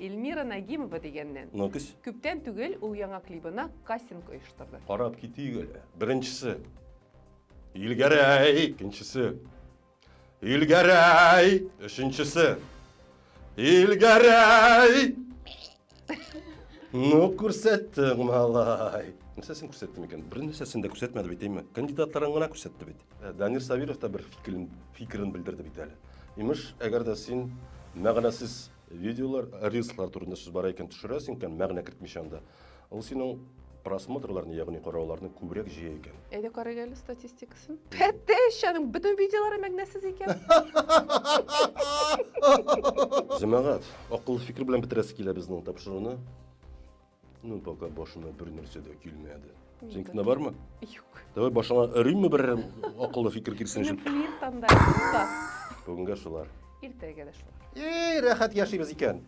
Эльмира Нагимова дегеннен. Нокис. Күптен түгел ул яңа клибына кастинг оештырды. Қарап кетейік әлі. Біріншісі. Илгәрәй. Екіншісі. Илгәрәй. Үшіншісі. Илгәрәй. Ну, көрсеттің, малай. Нәрсесін көрсеттім екен? Бір нәрсесін де көрсетмеді бейтейме? Кандидаттарын ғана көрсетті бейт. Данир Сабиров та бір фикірін білдірді бейт әлі. Имеш, әгер де сен мәғанасыз видеолар, рилслар турында сөз бар екен түшіресің екен, мәғана кіртмеш анда. Ол сенің просмотрларын, яғни қарауларының көбірек жиі екен. Әйді қарагелі статистикасын. Пәттешаның бүтін видеолары мәгнәсіз екен. Жамағат, ақылы фикір білен бітіресі келе біздің тапшыруыны. Ну, пока башына бір нәрсе де келмеді. Сенкіне бар ма? Юк. Давай башына үрейме бір ақылы фикір келсін Сені үшін. плир таңдайды. Бүгінгі шулар. Иртеге де шулар. Рахат яшайбыз екен.